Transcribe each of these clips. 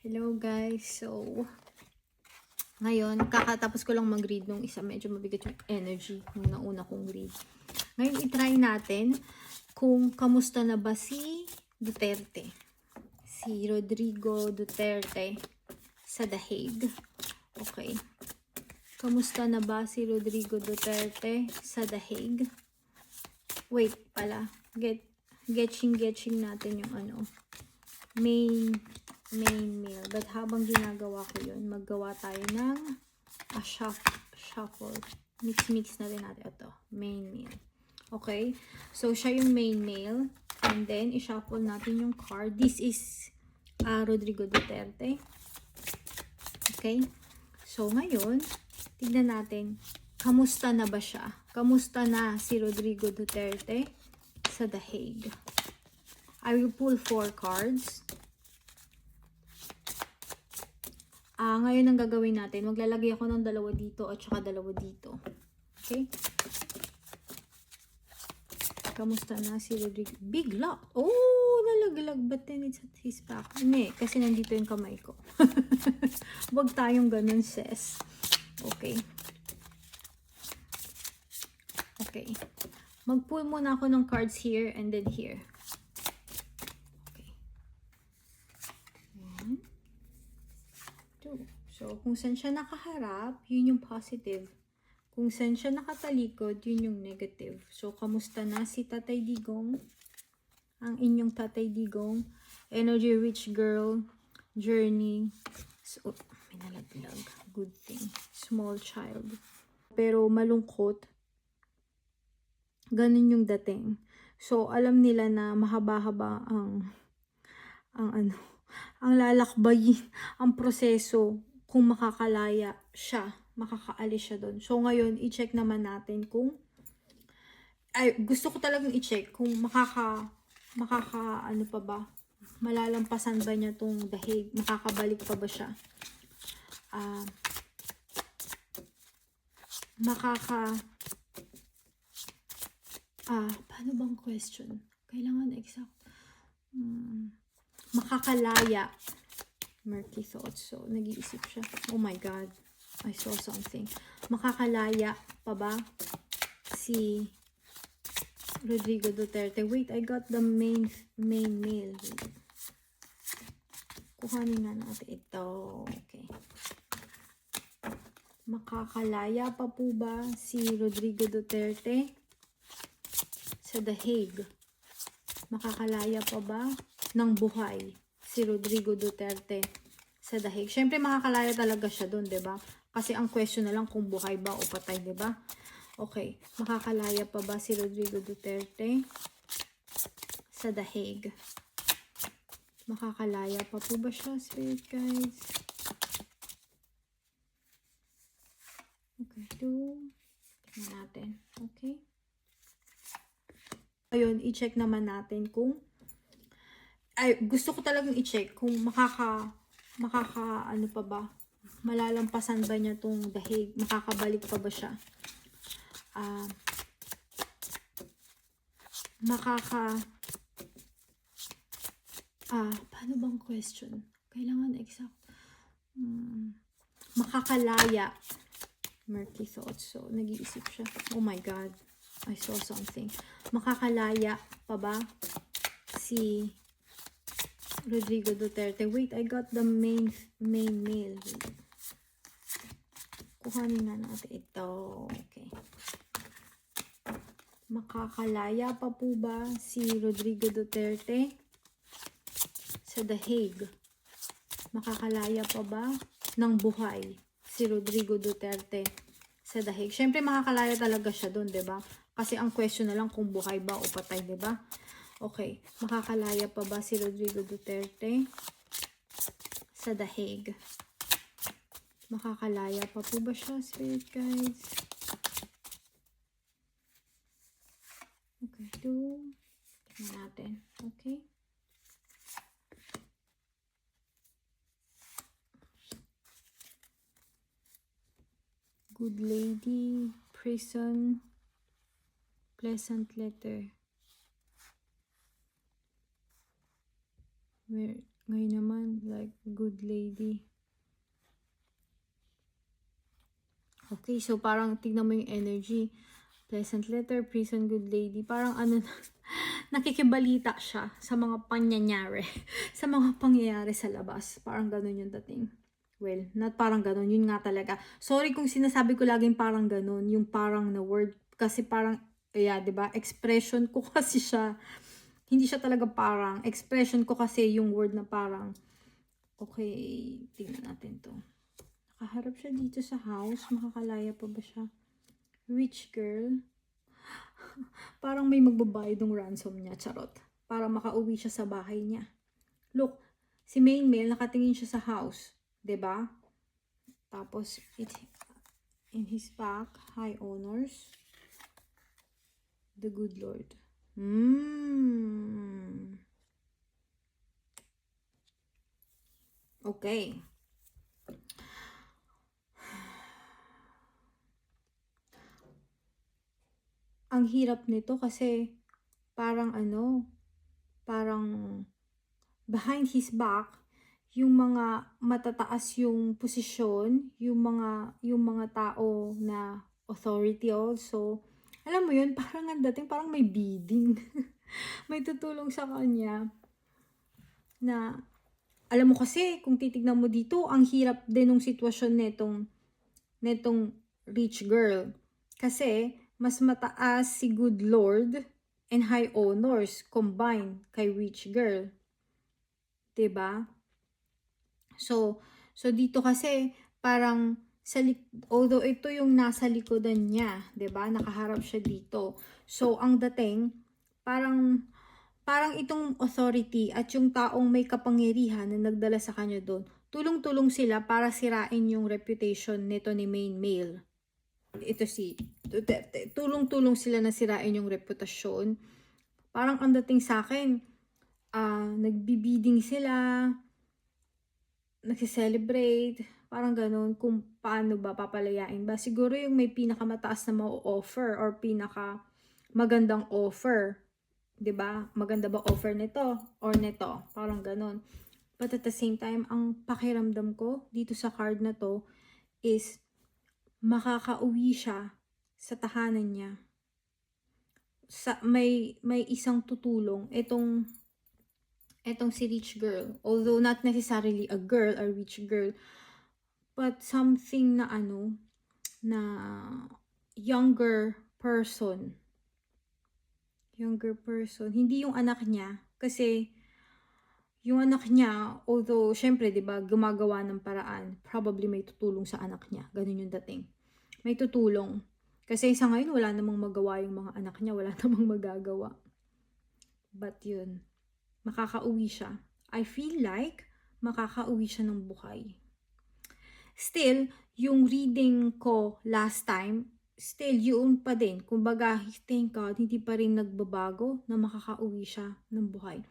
Hello guys, so ngayon kakatapos ko lang mag-read nung isa, medyo mabigat yung energy nung nauna kong read. Ngayon i-try natin kung kamusta na ba si Duterte, si Rodrigo Duterte sa The Hague. Okay, kamusta na ba si Rodrigo Duterte sa The Hague? Wait pala, getching natin yung main mail. But habang ginagawa ko yun, maggawa tayo ng shuffle. Mix na rin natin ito. Main mail. Okay? So, siya yung main mail. And then, i-shuffle natin yung card. This is Rodrigo Duterte. Okay? So, ngayon, tignan natin, kamusta na ba siya? Kamusta na si Rodrigo Duterte sa The Hague? I will pull 4 cards. Ngayon ang gagawin natin, maglalagay ako ng dalawa dito at saka dalawa dito. Okay? Kamusta na si Rodrigo? Big lock! Oh, nalaglag. But then it's at his back. Hindi, kasi nandito yung kamay ko. Huwag tayong ganun, sis. Okay. Okay. Mag-pull muna ako ng cards here and then here. So, kung saan siya nakaharap, yun yung positive. Kung saan siya nakatalikod, yun yung negative. So, kamusta na si Tatay Digong? Ang inyong Tatay Digong. Energy rich girl. Journey. So, may nalaglag. Good thing. Small child. Pero malungkot. Ganun yung dating. So, alam nila na mahaba-haba ang lalakbayin, ang proseso. Kung makakalaya siya, makakaalis siya doon. So, ngayon, i-check naman natin kung, gusto ko talagang i-check kung ano pa ba, malalampasan ba niya tong The Hague, makakabalik pa ba siya, paano bang question? Kailangan exact, makakalaya, murky thoughts. So, nag-iisip siya. Oh my God. I saw something. Makakalaya pa ba si Rodrigo Duterte? Wait, I got the main mail. Kuhanin na natin ito. Okay. Makakalaya pa po ba si Rodrigo Duterte sa The Hague? Makakalaya pa ba ng buhay si Rodrigo Duterte sa The Hague? Siyempre, makakalaya talaga siya doon, diba? Kasi ang question na lang kung buhay ba o patay, diba? Okay. Makakalaya pa ba si Rodrigo Duterte sa The Hague? Makakalaya pa po ba siya, spirit guides? Okay. Tingnan natin. Okay. Ayun, i-check naman natin kung gusto ko talagang i-check kung ano pa ba, malalampasan ba niya tong The Hague, makakabalik pa ba siya, paano bang question? Kailangan exact, makakalaya, murky thoughts. So, nag-iisip siya. Oh my God, I saw something. Makakalaya pa ba si Rodrigo Duterte? Wait, I got the main mail. Kuhanin na natin ito. Okay. Makakalaya pa po ba si Rodrigo Duterte sa The Hague? Makakalaya pa ba ng buhay si Rodrigo Duterte sa The Hague? Siyempre, makakalaya talaga siya doon, diba? Kasi ang question na lang kung buhay ba o patay, diba? Okay. Makakalaya pa ba si Rodrigo Duterte sa The Hague? Makakalaya pa po ba siya, spirit guides? Okay. Tingnan natin. Okay. Good lady, prison, pleasant letter. Ngayon naman, like, good lady. Okay, so parang tignan mo yung energy. Pleasant letter, prison, good lady. Parang ano na, nakikibalita siya sa mga pangyayari. Sa mga pangyayari sa labas. Parang ganun yung dating. Well, not parang ganun. Yun nga talaga. Sorry kung sinasabi ko laging parang ganun. Yung parang na word. Kasi parang, yeah, diba? Expression ko kasi siya. Hindi siya talaga parang. Expression ko kasi yung word na parang. Okay, tingnan natin to. Nakaharap siya dito sa house. Makakalaya pa ba siya? Rich girl. Parang may magbabayad ng ransom niya. Charot. Para makauwi siya sa bahay niya. Look, si main male nakatingin siya sa house. 'Di ba? Tapos, in his back, high honors. The good Lord. Okay. Ang hirap nito kasi parang ano, parang behind his back, yung mga matataas yung posisyon, yung mga tao na authority also. Alam mo yun, parang ang dating, parang may bidding. May tutulong sa kanya na, alam mo kasi, kung titignan mo dito, ang hirap din ng sitwasyon netong rich girl. Kasi, mas mataas si good Lord and high honors combined kay rich girl. 'Di ba? So dito kasi parang although ito yung nasa likodan niya, 'di ba? Nakaharap siya dito. So ang dating parang itong authority at yung taong may kapangyarihan na nagdala sa kanya doon, tulong-tulong sila para sirain yung reputation nito ni main male. Ito tulong-tulong sila na sirain yung reputasyon. Parang ang dating sa akin, nagbibiding sila, nagsiselebrate, parang ganun, kung paano ba papalayain ba. Siguro yung may pinakamataas na ma-offer or pinaka magandang offer. 'Di ba? Maganda ba offer nito or nito? Parang ganun. But at the same time, ang pakiramdam ko dito sa card na to is makakauwi siya sa tahanan niya. May isang tutulong itong si rich girl. Although not necessarily a rich girl, but something na na younger person. Hindi yung anak niya. Kasi, yung anak niya, although, syempre, diba, gumagawa ng paraan, probably may tutulong sa anak niya. Ganun yung dating. May tutulong. Kasi sa ngayon, wala namang magawa yung mga anak niya. Wala namang magagawa. But yun, makakauwi siya. I feel like, makakauwi siya ng buhay. Still, yung reading ko last time, still, yun pa din. Kumbaga, thank God, hindi pa rin nagbabago na makakauwi siya ng buhay.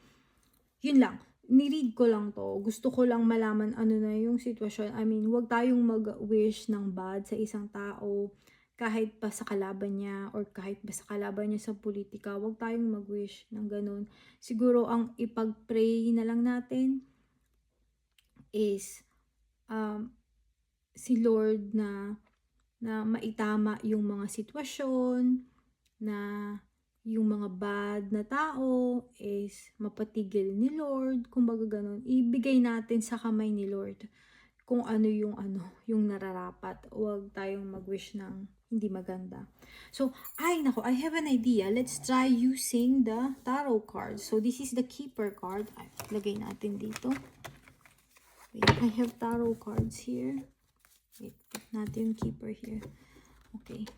Yun lang. Niread ko lang to. Gusto ko lang malaman ano na yung sitwasyon. I mean, huwag tayong mag-wish ng bad sa isang tao kahit pa sa kalaban niya or kahit pa sa kalaban niya sa politika. Huwag tayong mag-wish ng ganun. Siguro ang ipag-pray na lang natin is si Lord na maitama yung mga sitwasyon, na yung mga bad na tao is mapatigil ni Lord, kumbaga ganun. Ibigay natin sa kamay ni Lord kung ano yung nararapat. Huwag tayong mag-wish ng hindi maganda. So, I have an idea. Let's try using the tarot card. So, this is the keeper card. Lagay natin dito. Wait, I have tarot cards here. Wait, put natin yung keeper here. Okay.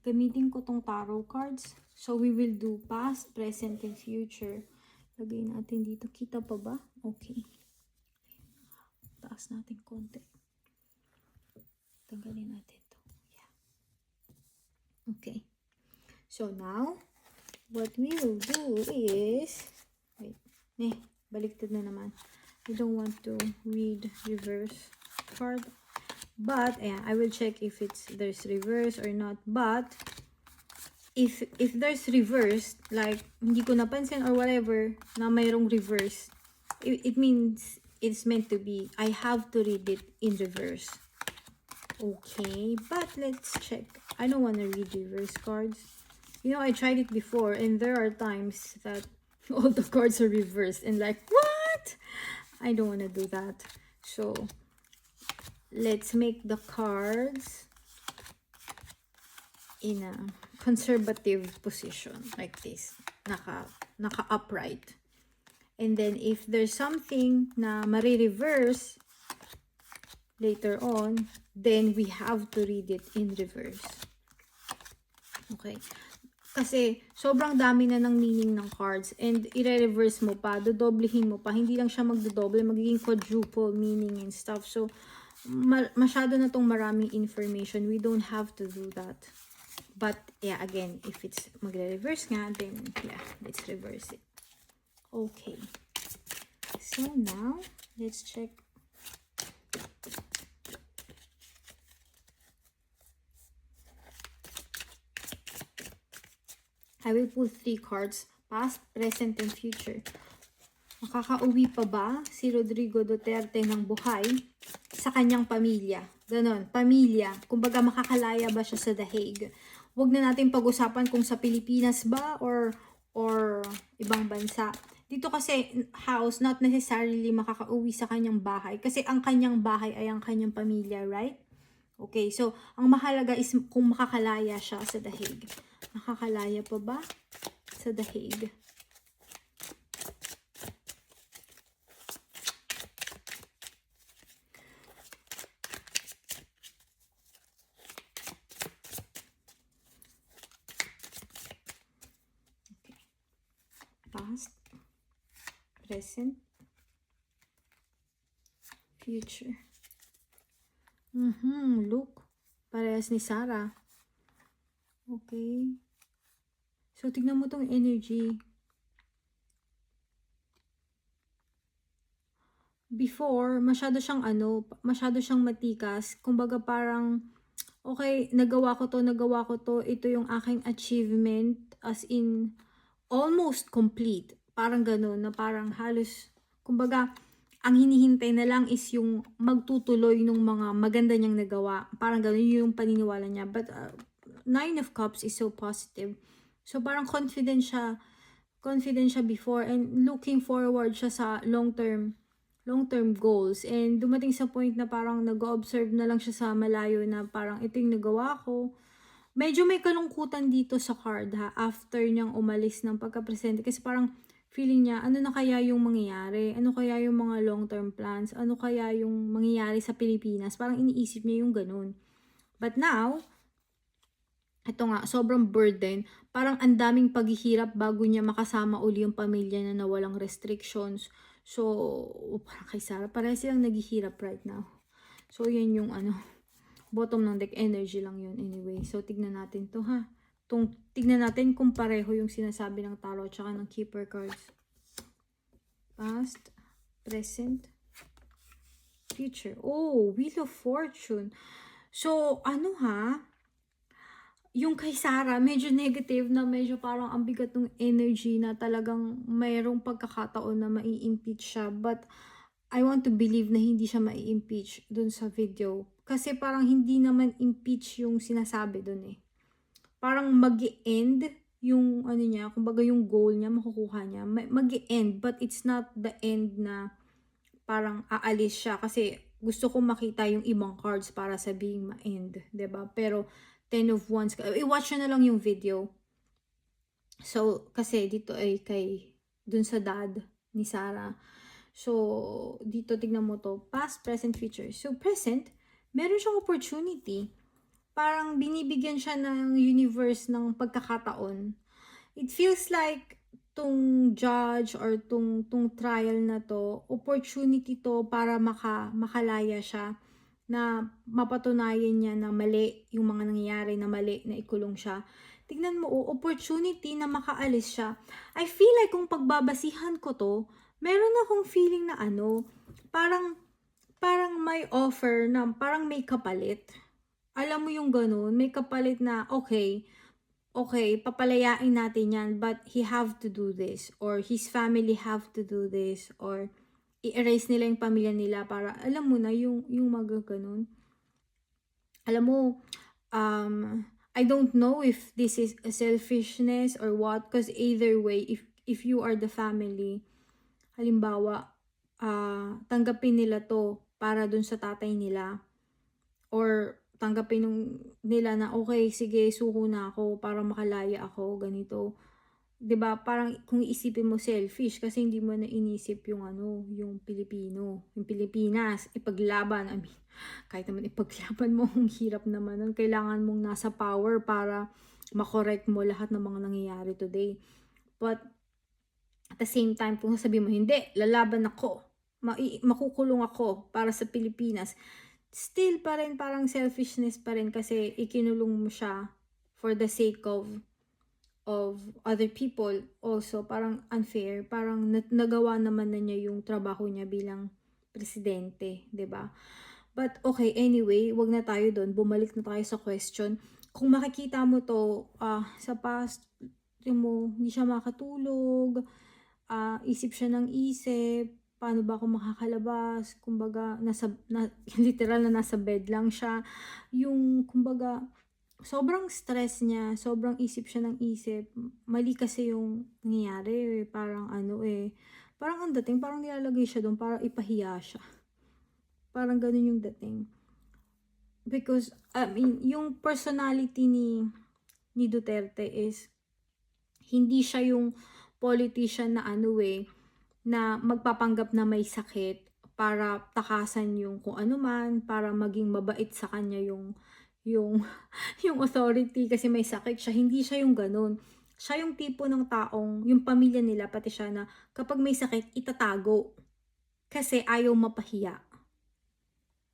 Gamitin ko tong tarot cards. So, we will do past, present, and future. Lagay natin dito. Kita pa ba? Okay. Taas natin konti. Tanggalin natin to. Yeah. Okay. So, now, what we will do is, wait, baliktad na naman. I don't want to read reverse card. But, I will check if there's reverse or not. But, if there's reverse, like, hindi ko napansin or whatever, na mayroong reverse, it means it's meant to be. I have to read it in reverse. Okay, but let's check. I don't want to read reverse cards. You know, I tried it before, and there are times that all the cards are reversed, and like, what? I don't want to do that. So, let's make the cards in a conservative position, like this. Naka-upright. And then, if there's something na mari-reverse later on, then we have to read it in reverse. Okay. Kasi, sobrang dami na ng meaning ng cards. And, i-reverse mo pa, dodoblehin mo pa. Hindi lang siya magdodoble, magiging quadruple meaning and stuff. So, masyado na tong maraming information. We don't have to do that. But, yeah, again, if it's magre-reverse nga, then, yeah, let's reverse it. Okay. So, now, let's check. I will pull 3 cards, past, present, and future. Makakauwi pa ba si Rodrigo Duterte ng buhay sa kanyang pamilya? Ganon, pamilya. Kumbaga, makakalaya ba siya sa The Hague? Huwag na natin pag-usapan kung sa Pilipinas ba or ibang bansa. Dito kasi, house, not necessarily makakauwi sa kanyang bahay. Kasi ang kanyang bahay ay ang kanyang pamilya, right? Okay, so, ang mahalaga is kung makakalaya siya sa The Hague. Nakakalaya pa ba sa The Hague? Okay. Past, present, future. Look. Parehas ni Sarah. Okay. So, tignan mo tong energy. Before, masyado siyang matikas. Kumbaga parang, okay, nagawa ko to. Ito yung aking achievement. As in, almost complete. Parang ganun, na parang halos, kumbaga, ang hinihintay na lang is yung magtutuloy ng mga maganda niyang nagawa. Parang ganun yung paniniwala niya. But, 9 of Cups is so positive. So, parang confident siya before and looking forward siya sa long-term goals. And dumating sa point na parang nag-observe na lang siya sa malayo na parang ito yung nagawa ko. Medyo may kalungkutan dito sa card ha, after niyang umalis ng pagka-presente. Kasi parang feeling niya, ano na kaya yung mangyayari? Ano kaya yung mga long-term plans? Ano kaya yung mangyayari sa Pilipinas? Parang iniisip niya yung ganun. But now, ito nga, sobrang burden. Parang ang daming paghihirap bago niya makasama uli yung pamilya na walang restrictions. So, parang kay Sarah, parang silang naghihirap right now. So, yan yung bottom ng deck energy lang yun anyway. So, tignan natin to ha. Tignan natin kung pareho yung sinasabi ng tarot tsaka ng keeper cards. Past, present, future. Oh, Wheel of Fortune. So, yung kay Sarah, medyo negative na medyo parang ang bigat ng energy na talagang mayroong pagkakataon na mai-impeach siya. But, I want to believe na hindi siya mai-impeach dun sa video. Kasi parang hindi naman impeach yung sinasabi dun eh. Parang mag-end yung niya, kumbaga yung goal niya, makukuha niya. Mag-end, but it's not the end na parang aalis siya. Kasi gusto ko makita yung ibang cards para sabihing ma-end, 'di ba? Pero 10 of Wands, i-watch na lang yung video. So, kasi dito ay dun sa dad ni Sarah. So, dito tignan mo to, past, present, future. So, present, meron siyang opportunity. Parang binibigyan siya ng universe ng pagkakataon. It feels like tong judge or tong trial na to, opportunity to para makalaya siya, na mapatunayan niya na mali yung mga nangyayari, na mali, na ikulong siya. Tignan mo, opportunity na makaalis siya. I feel like kung pagbabasihan ko to, meron akong feeling na parang may offer na parang may kapalit. Alam mo yung ganun, may kapalit na okay, papalayain natin yan, but he have to do this, or his family have to do this, or i-erase nila yung pamilya nila para, alam mo na, yung magaganon. Alam mo, I don't know if this is a selfishness or what, because either way, if you are the family, halimbawa, tanggapin nila to para dun sa tatay nila, or tanggapin nila na, okay, sige, suko na ako para makalaya ako, ganito. 'Di ba? Parang kung iisipin mo, selfish kasi hindi mo na inisip yung yung Pilipino, yung Pilipinas, ipaglaban. I mean, kahit naman ipaglaban mo, ang hirap naman nun. Kailangan mong nasa power para makorek mo lahat ng mga nangyayari today. But at the same time, kung sasabihin mo, hindi, lalaban ako, makukulong ako para sa Pilipinas, still pa rin parang selfishness pa rin kasi ikinulong mo siya for the sake of other people. Also parang unfair, parang nagawa naman na niya yung trabaho niya bilang presidente, 'di ba? But okay, anyway, wag na tayo doon, bumalik na tayo sa question. Kung makikita mo to sa past mo, hindi siya makatulog, isip siya ng isip, paano ba ako makakalabas, kumbaga literal na nasa bed lang siya, yung kumbaga sobrang stress niya, sobrang isip siya ng isip. Mali kasi yung nangyayari, parang parang ang dating, parang nilalagay siya doon para ipahiya siya. Parang ganun yung dating. Because, I mean, yung personality ni Duterte is, hindi siya yung politician na na magpapanggap na may sakit para takasan yung kung ano man, para maging mabait sa kanya yung yung authority kasi may sakit siya. Hindi siya yung ganun. Siya yung tipo ng taong, yung pamilya nila, pati siya, na kapag may sakit, itatago. Kasi ayaw mapahiya.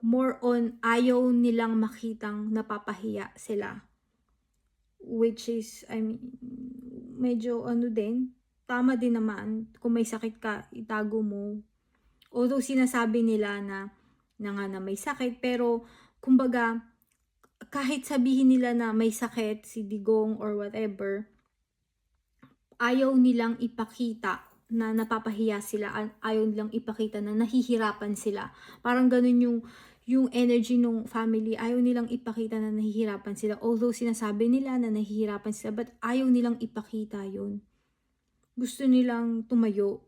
More on, ayaw nilang makitang napapahiya sila. Which is, I mean, medyo din, tama din naman. Kung may sakit ka, itago mo. Although sinasabi nila na nga na may sakit, pero kumbaga, kahit sabihin nila na may sakit si Digong or whatever, ayaw nilang ipakita na napapahiya sila, ayaw nilang ipakita na nahihirapan sila. Parang ganun yung energy ng family, ayaw nilang ipakita na nahihirapan sila. Although sinasabi nila na nahihirapan sila, but ayaw nilang ipakita yun. Gusto nilang tumayo.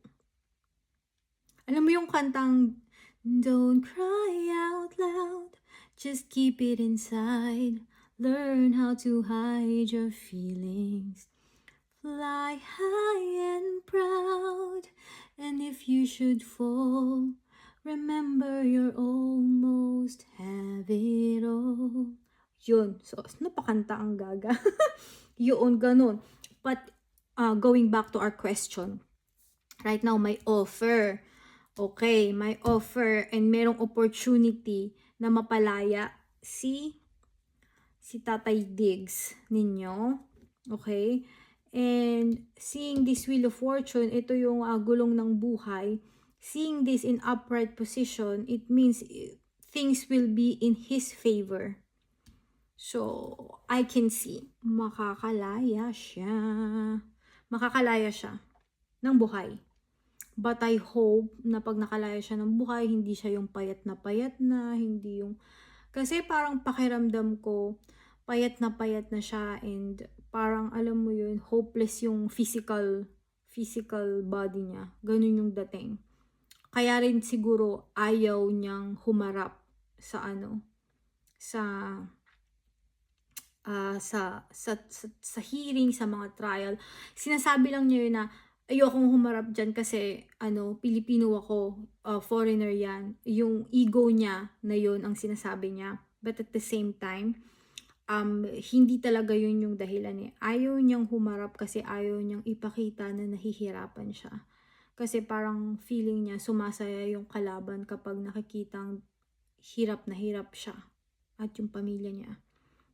Alam mo yung kantang, don't cry out loud, just keep it inside. Learn how to hide your feelings. Fly high and proud. And if you should fall, remember you're almost have it all. Yun. So, napakanta ang gaga. Yun, ganun. But, going back to our question. Right now, may offer. Okay, may offer and merong opportunity na mapalaya si Tatay Diggs ninyo. Okay? And seeing this Wheel of Fortune, ito yung gulong ng buhay. Seeing this in upright position, it means things will be in his favor. So, I can see, makakalaya siya. Makakalaya siya ng buhay. But I hope na pag nakalaya siya ng buhay, hindi siya yung payat na, hindi yung... Kasi parang pakiramdam ko, payat na siya, and parang alam mo yun, hopeless yung physical body niya. Ganun yung dating. Kaya rin siguro ayaw niyang humarap sa sa hearing, sa mga trial. Sinasabi lang niya yun na ayokong humarap dyan kasi Pilipino ako, foreigner yan. Yung ego niya na yun ang sinasabi niya. But at the same time, hindi talaga yun yung dahilan . Ayaw niyang humarap kasi ayaw niyang ipakita na nahihirapan siya. Kasi parang feeling niya sumasaya yung kalaban kapag nakikitang hirap na hirap siya at yung pamilya niya.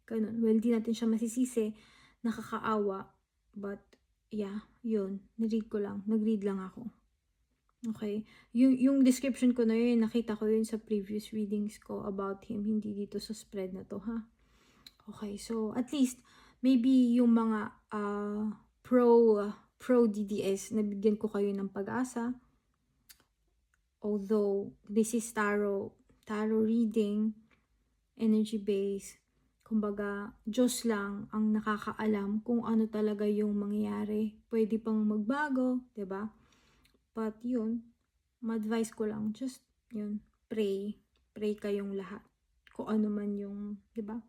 Ganun. Well, di natin siya masisisi, nakakaawa, but yeah, yun, nag-read lang ako. Okay, yung description ko na yun, nakita ko yun sa previous readings ko about him, hindi dito sa spread na to, ha? Okay, so at least maybe yung mga pro DDS, nabigyan ko kayo ng pag-asa. although this is tarot reading, energy based, kumbaga, Diyos lang ang nakakaalam kung ano talaga yung mangyayari. Pwede pang magbago, 'di ba? But yun, ma-advise ko lang, just yun, pray. Pray kayong lahat. Kung ano man yung, 'di ba?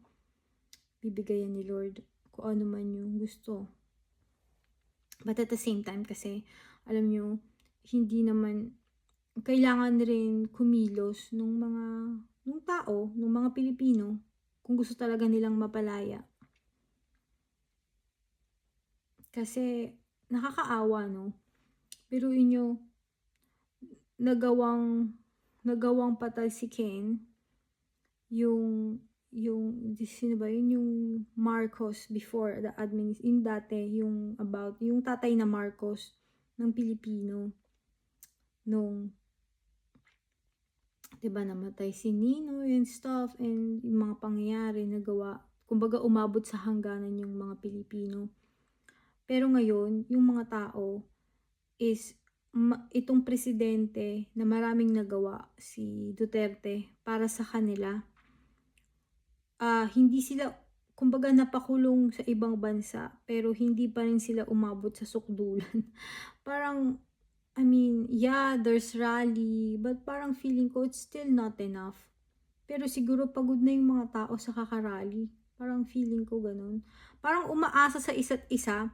Bibigayan ni Lord. Kung ano man yung gusto. But at the same time kasi, alam nyo, hindi naman, kailangan rin kumilos nung tao, nung mga Pilipino, kung gusto talaga nilang mapalaya. Kasi, nakakaawa, no? Pero inyo, nagawang patay si Ken, yung sino ba yun, yung Marcos before the yung dati, yung about, yung tatay na Marcos ng Pilipino, nung, diba, namatay si Ninoy and stuff, and yung mga pangyayari nagawa, kumbaga umabot sa hangganan yung mga Pilipino. Pero ngayon, yung mga tao is, itong presidente na maraming nagawa, si Duterte, para sa kanila, hindi sila, kumbaga napakulong sa ibang bansa, pero hindi pa rin sila umabot sa sukdulan. Parang, I mean, yeah, there's rally, but parang feeling ko it's still not enough. Pero siguro pagod na yung mga tao sa kakarally. Parang feeling ko ganun. Parang umaasa sa isa't isa.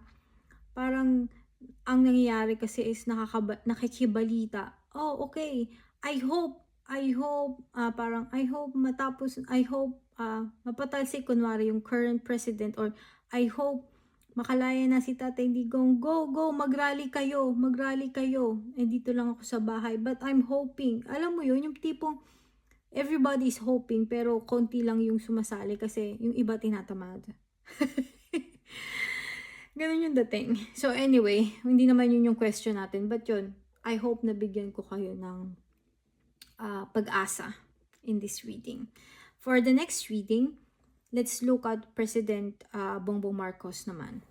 Parang ang nangyayari kasi is nakikibalita. Oh, okay. I hope, parang I hope matapos, I hope mapatalsik kunwari yung current president, or I hope makalaya na si Tatay Digong. Go, mag-rally kayo. Eh, dito lang ako sa bahay. But I'm hoping. Alam mo yun, yung tipong everybody is hoping, pero konti lang yung sumasali kasi yung iba tinatamad. Ganun yung dating. So anyway, hindi naman yun yung question natin. But yun, I hope na bigyan ko kayo ng pag-asa in this reading. For the next reading, let's look at President Bongbong Marcos naman.